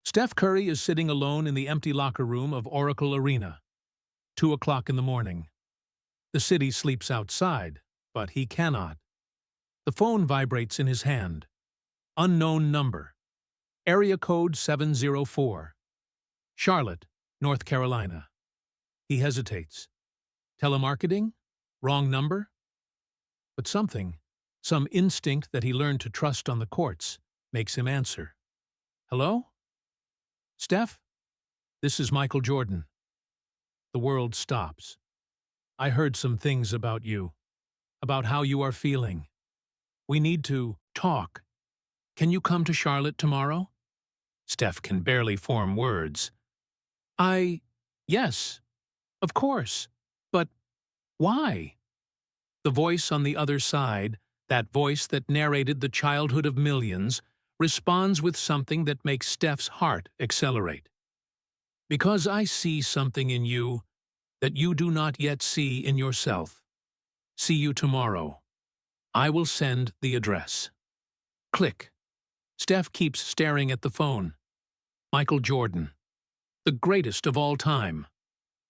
Steph Curry is sitting alone in the empty locker room of Oracle Arena. 2 o'clock in the morning. The city sleeps outside, but he cannot. The phone vibrates in his hand. Unknown number. Area code 704. Charlotte, North Carolina. He hesitates. Telemarketing? Wrong number? But some instinct that he learned to trust on the courts, makes him answer. Hello? Steph? This is Michael Jordan. The world stops. I heard some things about you, about how you are feeling. We need to talk. Can you come to Charlotte tomorrow? Steph can barely form words. Yes, of course. But why? The voice on the other side, that voice that narrated the childhood of millions, responds with something that makes Steph's heart accelerate. Because I see something in you that you do not yet see in yourself. See you tomorrow. I will send the address. Click. Steph keeps staring at the phone. Michael Jordan, the greatest of all time,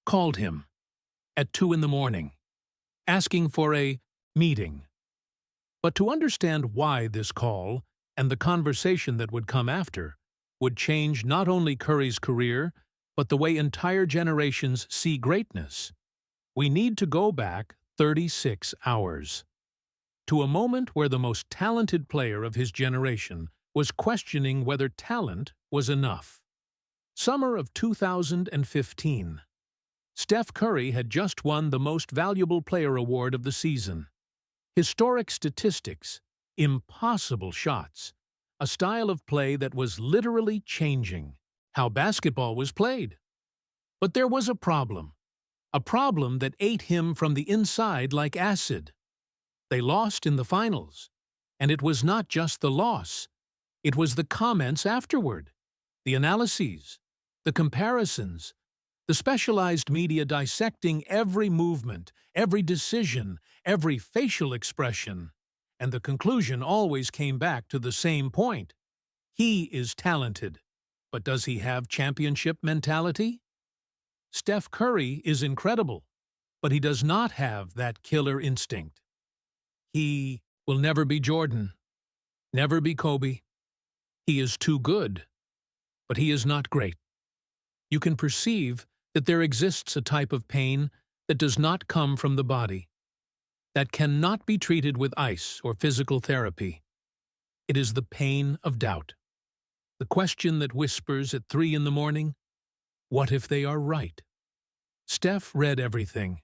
called him at 2 in the morning, asking for a meeting. But to understand why this call and the conversation that would come after would change not only Curry's career, but the way entire generations see greatness, we need to go back 36 hours. To a moment where the most talented player of his generation was questioning whether talent was enough. Summer of 2015. Steph Curry had just won the Most Valuable Player award of the season. Historic statistics, impossible shots, a style of play that was literally changing how basketball was played. But there was a problem that ate him from the inside like acid. They lost in the finals, and it was not just the loss. It was the comments afterward, the analyses, the comparisons, the specialized media dissecting every movement, every decision, every facial expression, and the conclusion always came back to the same point. He is talented, but does he have championship mentality? Steph Curry is incredible, but he does not have that killer instinct. He will never be Jordan, never be Kobe. He is too good, but he is not great. You can perceive that there exists a type of pain that does not come from the body, that cannot be treated with ice or physical therapy. It is the pain of doubt. The question that whispers at 3 in the morning, what if they are right? Steph read everything.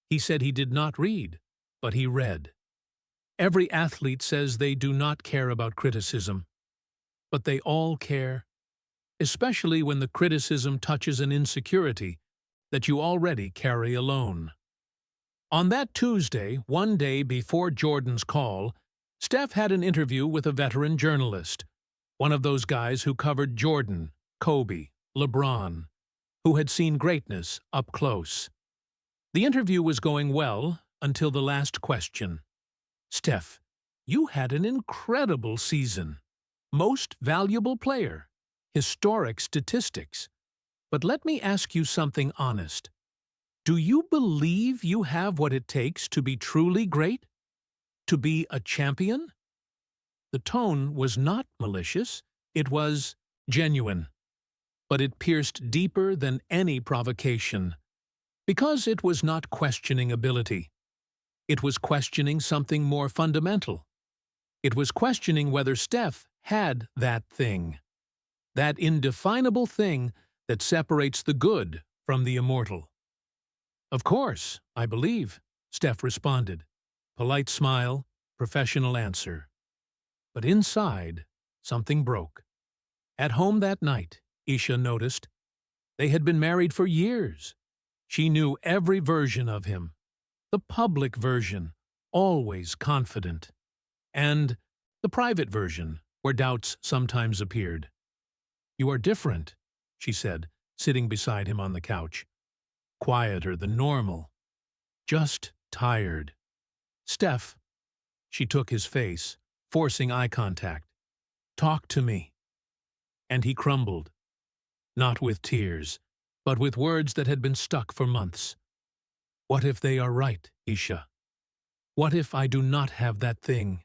He said he did not read, but he read. Every athlete says they do not care about criticism, but they all care, especially when the criticism touches an insecurity that you already carry alone. On that Tuesday, one day before Jordan's call, Steph had an interview with a veteran journalist, one of those guys who covered Jordan, Kobe, LeBron, who had seen greatness up close. The interview was going well until the last question. Steph, you had an incredible season. Most valuable player. Historic statistics. But let me ask you something honest. Do you believe you have what it takes to be truly great? To be a champion? The tone was not malicious, it was genuine. But it pierced deeper than any provocation, because it was not questioning ability. It was questioning something more fundamental. It was questioning whether Steph had that thing, that indefinable thing that separates the good from the immortal. Of course, I believe, Steph responded. Polite smile, professional answer. But inside, something broke. At home that night, Isha noticed. They had been married for years. She knew every version of him. The public version, always confident. And the private version, where doubts sometimes appeared. You are different, she said, sitting beside him on the couch. Quieter than normal. Just tired. Steph. She took his face, forcing eye contact. Talk to me. And he crumbled. not with tears, but with words that had been stuck for months. What if they are right, Isha? What if I do not have that thing,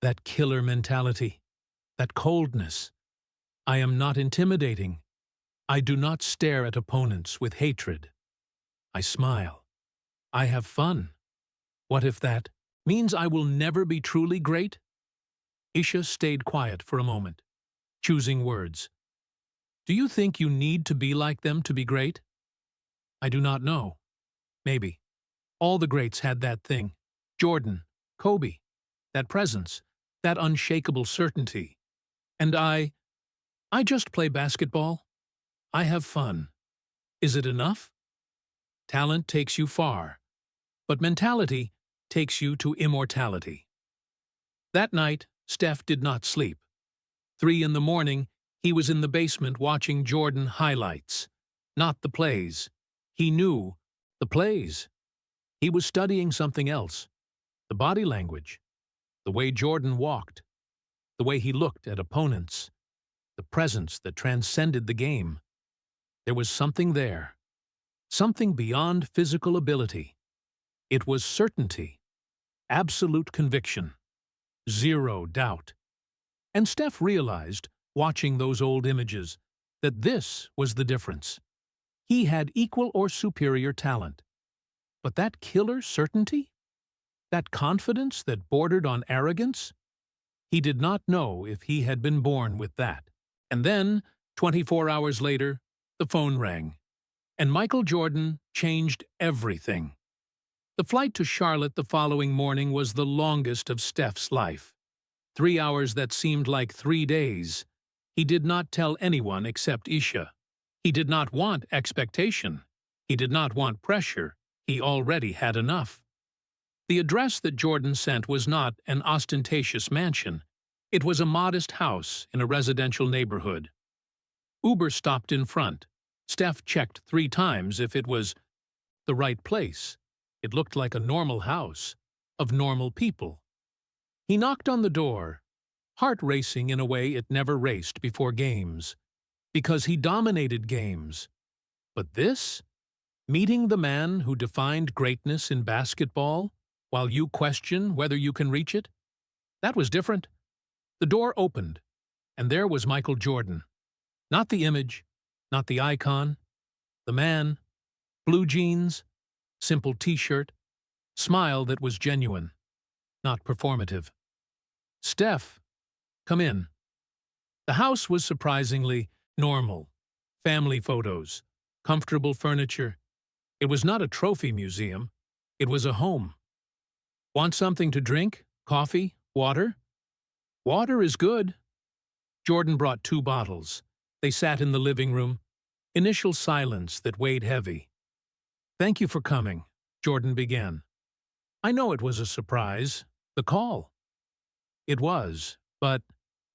that killer mentality, that coldness? I am not intimidating. I do not stare at opponents with hatred. I smile. I have fun. What if that means I will never be truly great? Isha stayed quiet for a moment, choosing words. Do you think you need to be like them to be great? I do not know. Maybe. All the greats had that thing. Jordan, Kobe, that presence, that unshakable certainty. And I just play basketball. I have fun. Is it enough? Talent takes you far, but mentality takes you to immortality. That night, Steph did not sleep. 3 in the morning, he was in the basement watching Jordan highlights. Not the plays. He knew the plays. He was studying something else. The body language. The way Jordan walked. The way he looked at opponents. The presence that transcended the game. There was something there. Something beyond physical ability. It was certainty. Absolute conviction. Zero doubt. And Steph realized, watching those old images, that this was the difference. He had equal or superior talent. But that killer certainty? That confidence that bordered on arrogance? He did not know if he had been born with that. And then, 24 hours later, the phone rang. And Michael Jordan changed everything. The flight to Charlotte the following morning was the longest of Steph's life. 3 hours that seemed like 3 days. He did not tell anyone except Isha. He did not want expectation. He did not want pressure. He already had enough. The address that Jordan sent was not an ostentatious mansion. It was a modest house in a residential neighborhood. Uber stopped in front. Steph checked 3 times if it was the right place. It looked like a normal house, of normal people. He knocked on the door, heart racing in a way it never raced before games, because he dominated games. But this? Meeting the man who defined greatness in basketball, while you question whether you can reach it? That was different. The door opened, and there was Michael Jordan. Not the image, not the icon, the man, blue jeans, simple t-shirt, smile that was genuine, not performative. Steph, come in. The house was surprisingly normal. Family photos, comfortable furniture. It was not a trophy museum. It was a home. Want something to drink? Coffee? Water? Water is good. Jordan brought 2 bottles. They sat in the living room. Initial silence that weighed heavy. Thank you for coming, Jordan began. I know it was a surprise. The call. It was, but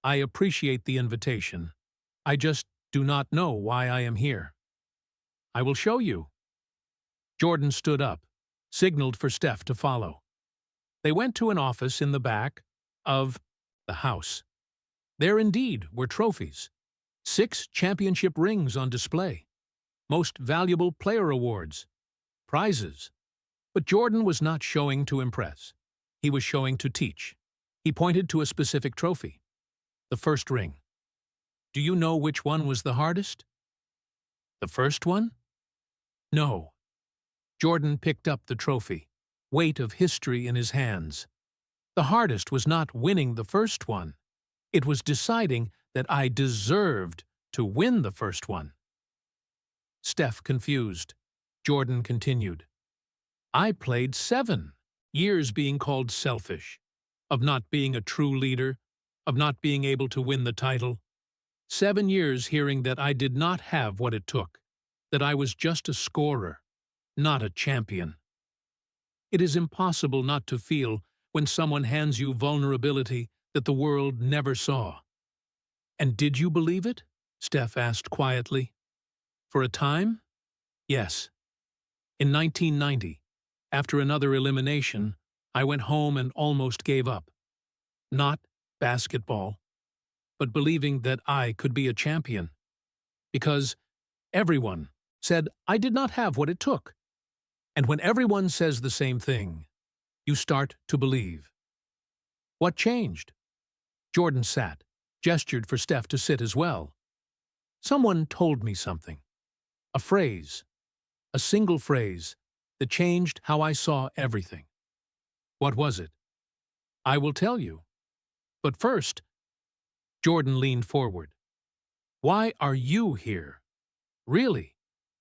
I appreciate the invitation. I just do not know why I am here. I will show you. Jordan stood up, signaled for Steph to follow. They went to an office in the back of the house. There indeed were trophies. 6 championship rings on display. Most valuable player awards. Prizes. But Jordan was not showing to impress. He was showing to teach. He pointed to a specific trophy. The first ring. Do you know which one was the hardest? The first one? No. Jordan picked up the trophy, weight of history in his hands. The hardest was not winning the first one. It was deciding that I deserved to win the first one. Steph confused. Jordan continued. I played 7 years being called selfish, of not being a true leader, of not being able to win the title. 7 years hearing that I did not have what it took, that I was just a scorer, not a champion. It is impossible not to feel when someone hands you vulnerability that the world never saw. And did you believe it? Steph asked quietly. For a time? Yes. In 1990, after another elimination, I went home and almost gave up. Not basketball, but believing that I could be a champion. Because Everyone said I did not have what it took. And when everyone says the same thing, you start to believe. What changed? Jordan sat, gestured for Steph to sit as well. Someone told me something. A phrase, a single phrase, that changed how I saw everything. What was it? I will tell you. But first, Jordan leaned forward. Why are you here? Really,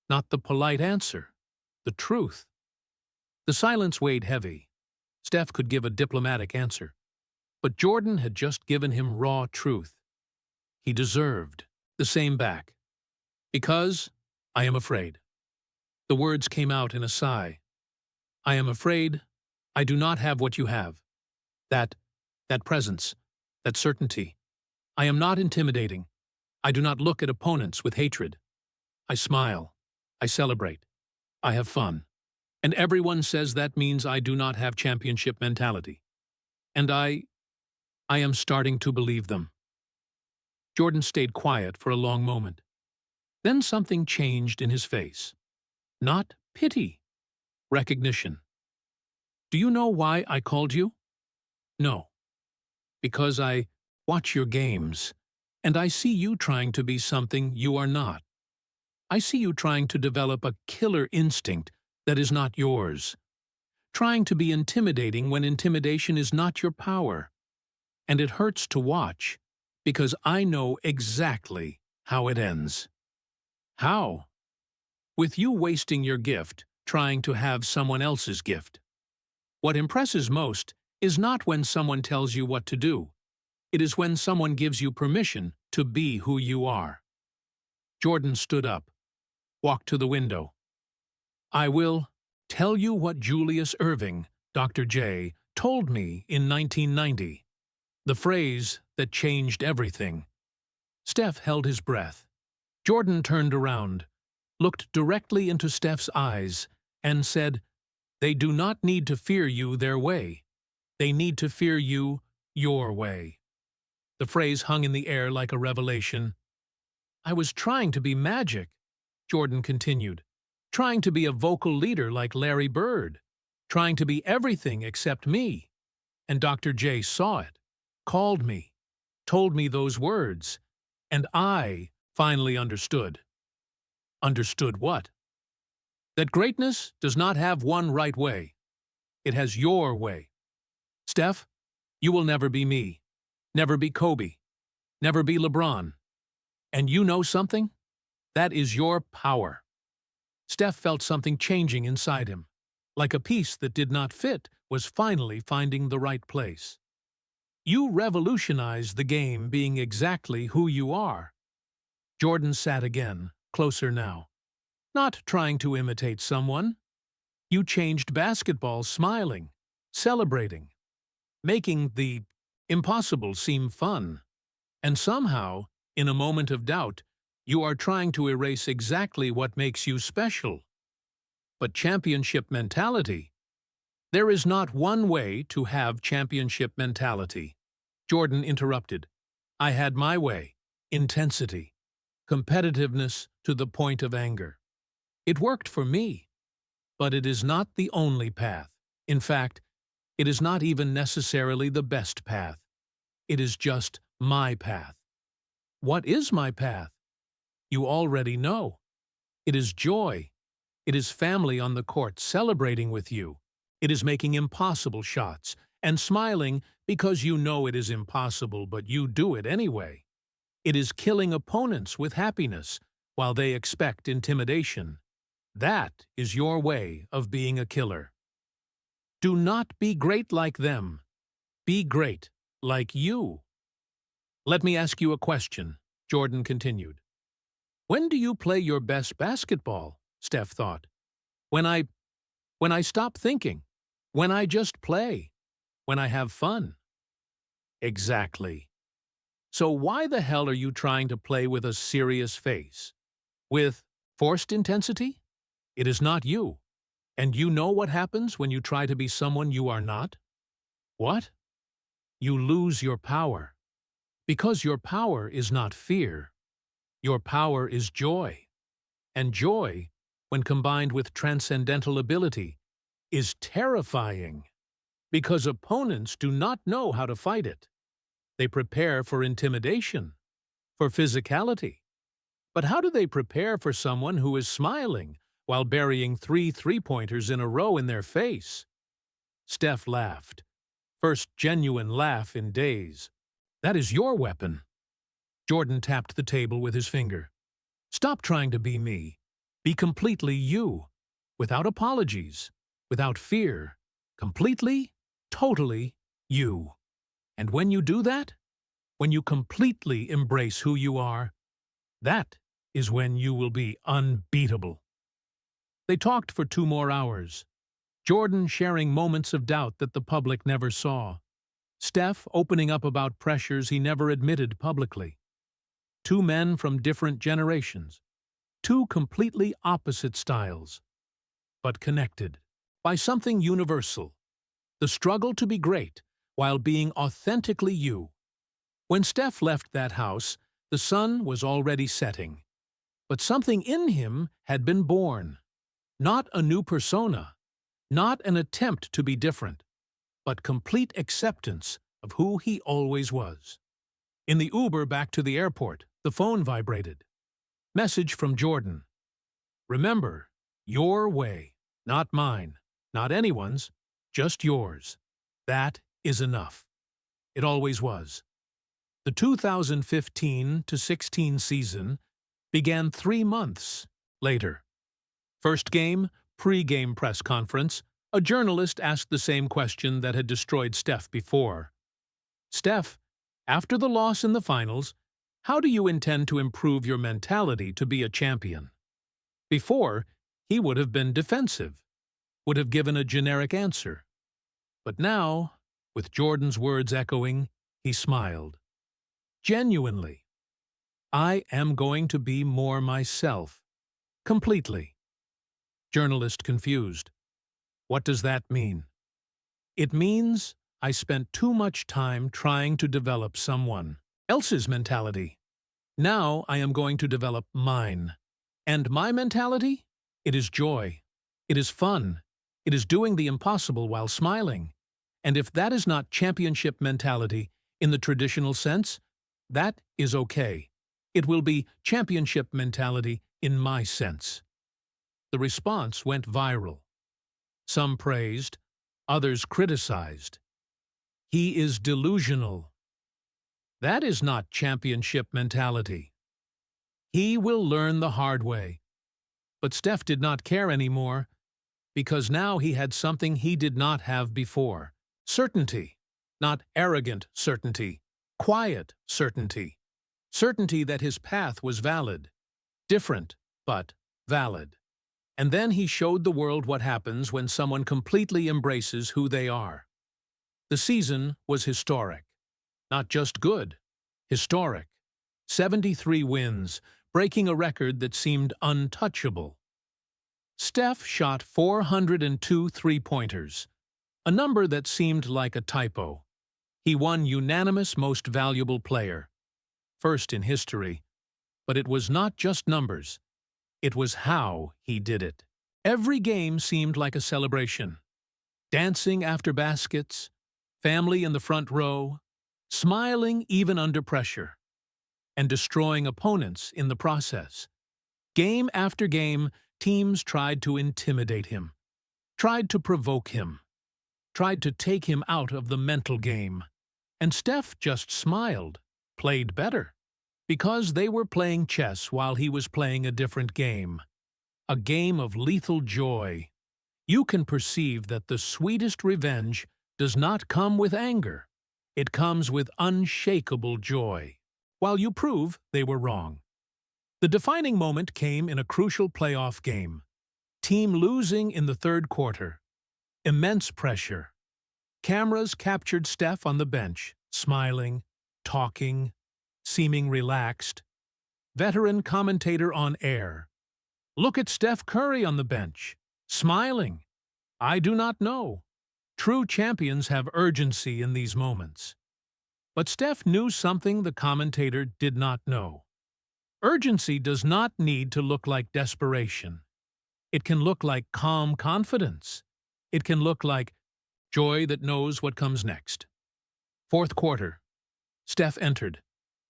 not the polite answer, the truth. The silence weighed heavy. Steph could give a diplomatic answer, but Jordan had just given him raw truth. He deserved the same back. Because I am afraid. The words came out in a sigh. I am afraid I do not have what you have. That presence, that certainty. I am not intimidating. I do not look at opponents with hatred. I smile. I celebrate. I have fun. And everyone says that means I do not have championship mentality. And I am starting to believe them. Jordan stayed quiet for a long moment. Then something changed in his face. Not pity. Recognition. Do you know why I called you? No. Because I watch your games, and I see you trying to be something you are not. I see you trying to develop a killer instinct that is not yours. Trying to be intimidating when intimidation is not your power. And it hurts to watch, because I know exactly how it ends. How? With you wasting your gift, trying to have someone else's gift. What impresses most is not when someone tells you what to do. It is when someone gives you permission to be who you are. Jordan stood up, walked to the window. I will tell you what Julius Erving, Dr. J, told me in 1990. The phrase that changed everything. Steph held his breath. Jordan turned around, looked directly into Steph's eyes, and said, They do not need to fear you their way. They need to fear you your way. The phrase hung in the air like a revelation. I was trying to be magic, Jordan continued, trying to be a vocal leader like Larry Bird, trying to be everything except me. And Dr. J saw it, called me, told me those words, and I finally understood. Understood what? That greatness does not have one right way. It has your way. Steph, you will never be me, never be Kobe, never be LeBron. And you know something? That is your power. Steph felt something changing inside him, like a piece that did not fit was finally finding the right place. You revolutionized the game being exactly who you are. Jordan sat again, closer now. Not trying to imitate someone. You changed basketball smiling, celebrating, making the impossible seem fun. And somehow, in a moment of doubt, you are trying to erase exactly what makes you special. But championship mentality? There is not one way to have championship mentality. Jordan interrupted. I had my way. Intensity. Competitiveness to the point of anger. It worked for me. But it is not the only path. In fact, it is not even necessarily the best path. It is just my path. What is my path? You already know. It is joy. It is family on the court celebrating with you. It is making impossible shots and smiling because you know it is impossible, but you do it anyway. It is killing opponents with happiness while they expect intimidation. That is your way of being a killer. Do not be great like them. Be great like you. Let me ask you a question, Jordan continued. When do you play your best basketball? Steph thought. When I stop thinking. When I just play. When I have fun. Exactly. So why the hell are you trying to play with a serious face? With forced intensity? It is not you. And you know what happens when you try to be someone you are not? What? You lose your power. Because your power is not fear. Your power is joy. And joy, when combined with transcendental ability, is terrifying because opponents do not know how to fight it. They prepare for intimidation, for physicality. But how do they prepare for someone who is smiling while burying 3 3-pointers in a row in their face? Steph laughed. First genuine laugh in days. That is your weapon. Jordan tapped the table with his finger. Stop trying to be me. Be completely you, without apologies, without fear, completely, totally you. And when you do that, when you completely embrace who you are, that is when you will be unbeatable. They talked for 2 more hours, Jordan sharing moments of doubt that the public never saw, Steph opening up about pressures he never admitted publicly. 2 men from different generations, 2 completely opposite styles, but connected by something universal, the struggle to be great while being authentically you. When Steph left that house, the sun was already setting, but something in him had been born. Not a new persona, not an attempt to be different, but complete acceptance of who he always was. In the Uber back to the airport, the phone vibrated. Message from Jordan. Remember, your way, not mine, not anyone's, just yours. That is enough. It always was. The 2015-16 season began 3 months later. First game, pre-game press conference, a journalist asked the same question that had destroyed Steph before. Steph, after the loss in the finals, how do you intend to improve your mentality to be a champion? Before, he would have been defensive, would have given a generic answer. But now, with Jordan's words echoing, he smiled. Genuinely, I am going to be more myself. Completely. Journalist confused. What does that mean? It means I spent too much time trying to develop someone else's mentality. Now I am going to develop mine. And my mentality? It is joy. It is fun. It is doing the impossible while smiling. And if that is not championship mentality in the traditional sense, that is okay. It will be championship mentality in my sense. The response went viral. Some praised, others criticized. He is delusional. That is not championship mentality. He will learn the hard way. But Steph did not care anymore, because now he had something he did not have before. Certainty, not arrogant certainty, quiet certainty. Certainty that his path was valid. Different, but valid. And then he showed the world what happens when someone completely embraces who they are. The season was historic. Not just good, historic. 73 wins, breaking a record that seemed untouchable. Steph shot 402 3-pointers, a number that seemed like a typo. He won unanimous Most Valuable Player. First in history. But it was not just numbers. It was how he did it. Every game seemed like a celebration. Dancing after baskets, family in the front row, smiling even under pressure, and destroying opponents in the process. Game after game, teams tried to intimidate him, tried to provoke him, tried to take him out of the mental game. And Steph just smiled, played better, because they were playing chess while he was playing a different game. A game of lethal joy. You can perceive that the sweetest revenge does not come with anger. It comes with unshakable joy, while you prove they were wrong. The defining moment came in a crucial playoff game. Team losing in the third quarter. Immense pressure. Cameras captured Steph on the bench, smiling, talking, seeming relaxed. Veteran commentator on air. Look at Steph Curry on the bench, smiling. I do not know. True champions have urgency in these moments. But Steph knew something the commentator did not know. Urgency does not need to look like desperation. It can look like calm confidence. It can look like joy that knows what comes next. Fourth quarter. Steph entered,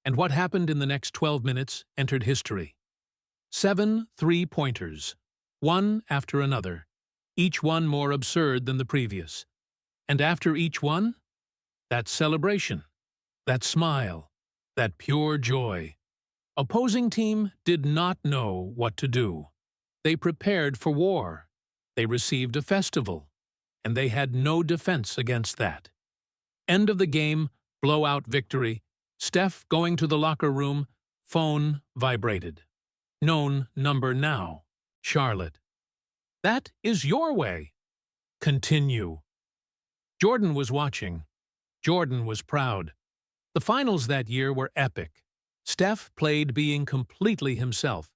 and what happened in the next 12 minutes entered history. 7 three-pointers, one after another, each one more absurd than the previous. And after each one, that celebration, that smile, that pure joy. Opposing team did not know what to do. They prepared for war. They received a festival, and they had no defense against that. End of the game, blowout victory. Steph going to the locker room, phone vibrated. Known number now, Charlotte. That is your way. Continue. Jordan was watching. Jordan was proud. The finals that year were epic. Steph played being completely himself.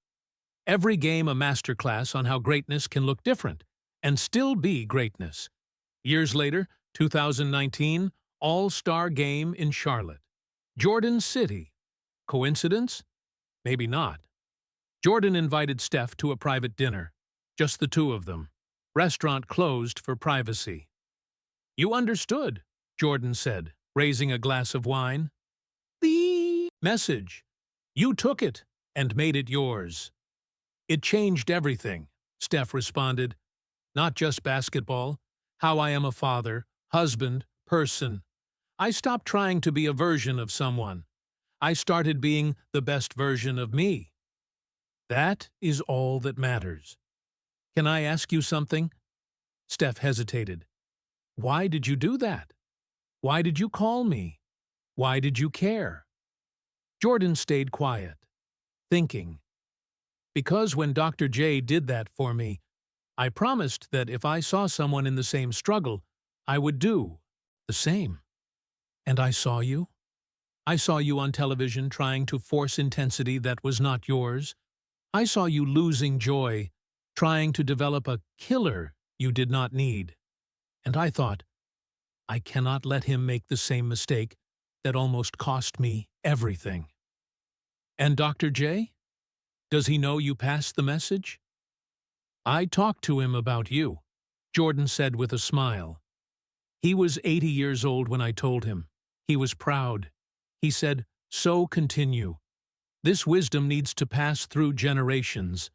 Every game a masterclass on how greatness can look different and still be greatness. Years later, 2019, All-Star Game in Charlotte. Jordan City. Coincidence? Maybe not. Jordan invited Steph to a private dinner. Just the two of them. Restaurant closed for privacy. You understood, Jordan said, raising a glass of wine. The message. You took it and made it yours. It changed everything, Steph responded. Not just basketball. How I am a father, husband, person. I stopped trying to be a version of someone. I started being the best version of me. That is all that matters. Can I ask you something? Steph hesitated. Why did you do that? Why did you call me? Why did you care? Jordan stayed quiet, thinking. Because when Dr. J did that for me, I promised that if I saw someone in the same struggle, I would do the same. And I saw you. I saw you on television trying to force intensity that was not yours. I saw you losing joy, trying to develop a killer you did not need. And I thought, I cannot let him make the same mistake that almost cost me everything. And Dr. J? Does he know you passed the message? I talked to him about you, Jordan said with a smile. He was 80 years old when I told him. He was proud. He said, so continue. This wisdom needs to pass through generations.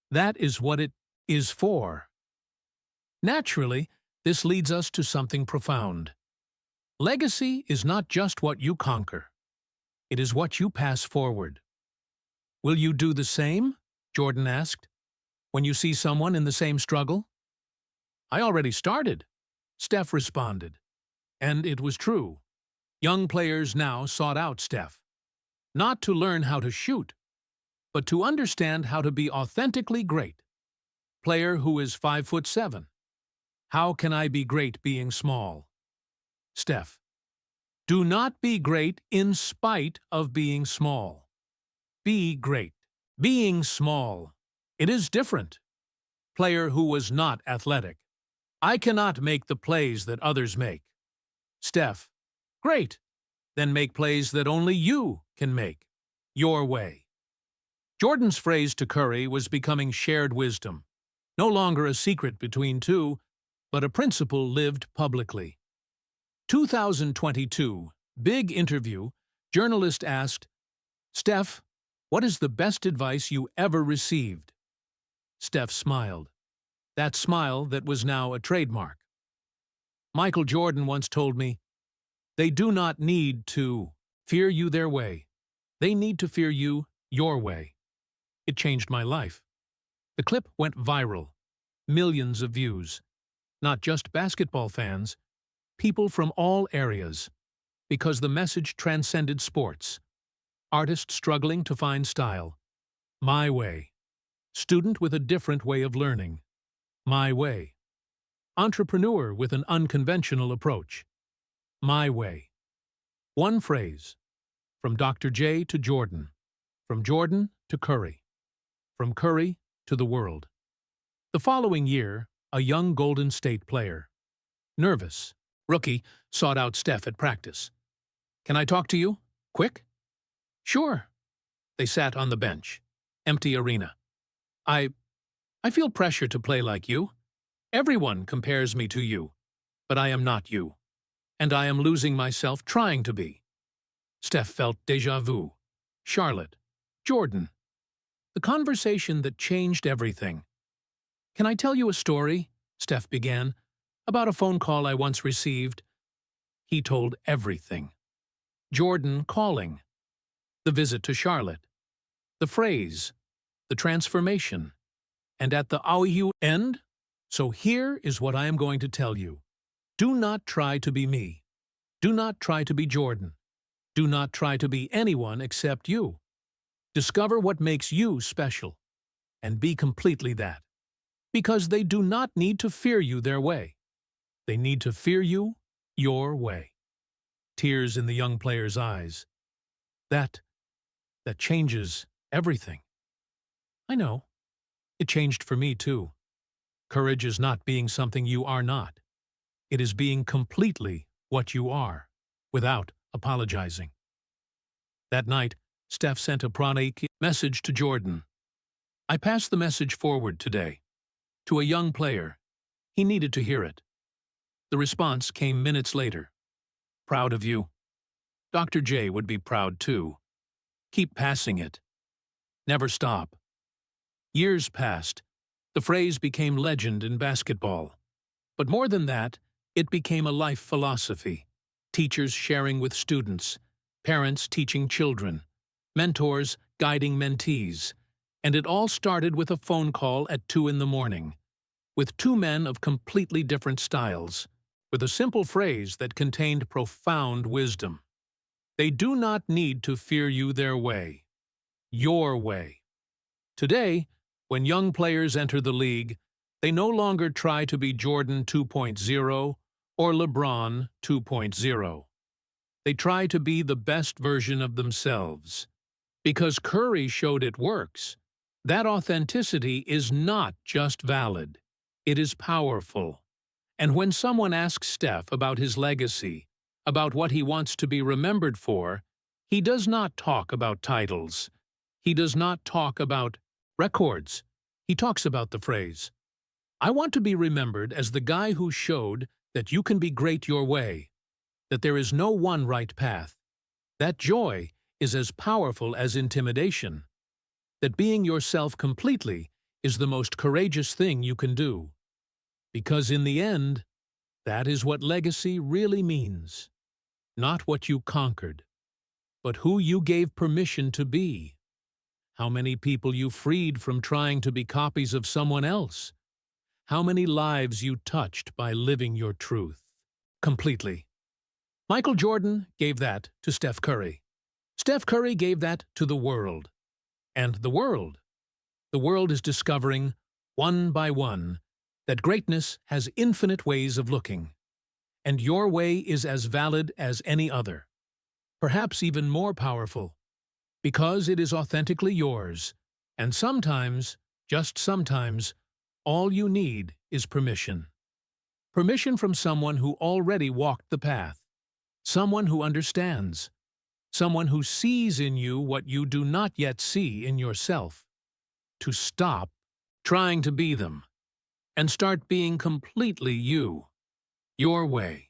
That is what it is for. Naturally, this leads us to something profound. Legacy is not just what you conquer. It is what you pass forward. Will you do the same? Jordan asked. When you see someone in the same struggle? I already started, Steph responded. And it was true. Young players now sought out Steph. Not to learn how to shoot, but to understand how to be authentically great. Player who is 5'7". How can I be great being small? Steph. Do not be great in spite of being small. Be great. Being small. It is different. Player who was not athletic. I cannot make the plays that others make. Steph. Great. Then make plays that only you can make. Your way. Jordan's phrase to Curry was becoming shared wisdom. No longer a secret between two, but a principle lived publicly. 2022, big interview, journalist asked, Steph, what is the best advice you ever received? Steph smiled. That smile that was now a trademark. Michael Jordan once told me, they do not need to fear you their way. They need to fear you your way. It changed my life. The clip went viral. Millions of views. Not just basketball fans, people from all areas, because the message transcended sports. Artist struggling to find style. My way. Student with a different way of learning. My way. Entrepreneur with an unconventional approach. My way. One phrase. From Dr. J to Jordan. From Jordan to Curry. From Curry to the world. The following year, a young Golden State player. Nervous. Rookie sought out Steph at practice. Can I talk to you? Quick? Sure. They sat on the bench. Empty arena. I feel pressure to play like you. Everyone compares me to you. But I am not you. And I am losing myself trying to be. Steph felt déjà vu. Charlotte. Jordan. The conversation that changed everything. Can I tell you a story? Steph began. About a phone call I once received. He told everything. Jordan calling. The visit to Charlotte. The phrase. The transformation. And at the "au end? So here is what I am going to tell you. Do not try to be me. Do not try to be Jordan. Do not try to be anyone except you. Discover what makes you special. And be completely that. Because they do not need to fear you their way. They need to fear you your way. Tears in the young player's eyes. That changes everything. I know. It changed for me, too. Courage is not being something you are not. It is being completely what you are, without apologizing. That night, Steph sent a pranic message to Jordan. I passed the message forward today. To a young player. He needed to hear it. The response came minutes later. Proud of you. Dr. J would be proud, too. Keep passing it. Never stop. Years passed. The phrase became legend in basketball. But more than that, it became a life philosophy. Teachers sharing with students, parents teaching children, mentors guiding mentees. And it all started with a phone call at 2 in the morning, with two men of completely different styles, with a simple phrase that contained profound wisdom. They do not need to fear you their way. Your way. Today, when young players enter the league, they no longer try to be Jordan 2.0 or LeBron 2.0. They try to be the best version of themselves. Because Curry showed it works, that authenticity is not just valid. It is powerful. And when someone asks Steph about his legacy, about what he wants to be remembered for, he does not talk about titles. He does not talk about records. He talks about the phrase, I want to be remembered as the guy who showed that you can be great your way, that there is no one right path, that joy is as powerful as intimidation, that being yourself completely is the most courageous thing you can do. Because in the end, that is what legacy really means. Not what you conquered, but who you gave permission to be. How many people you freed from trying to be copies of someone else. How many lives you touched by living your truth. Completely. Michael Jordan gave that to Steph Curry. Steph Curry gave that to the world. And the world is discovering, one by one, that greatness has infinite ways of looking. And your way is as valid as any other. Perhaps even more powerful. Because it is authentically yours, and sometimes, just sometimes, all you need is permission. Permission from someone who already walked the path, someone who understands, someone who sees in you what you do not yet see in yourself. To stop trying to be them, and start being completely you, your way.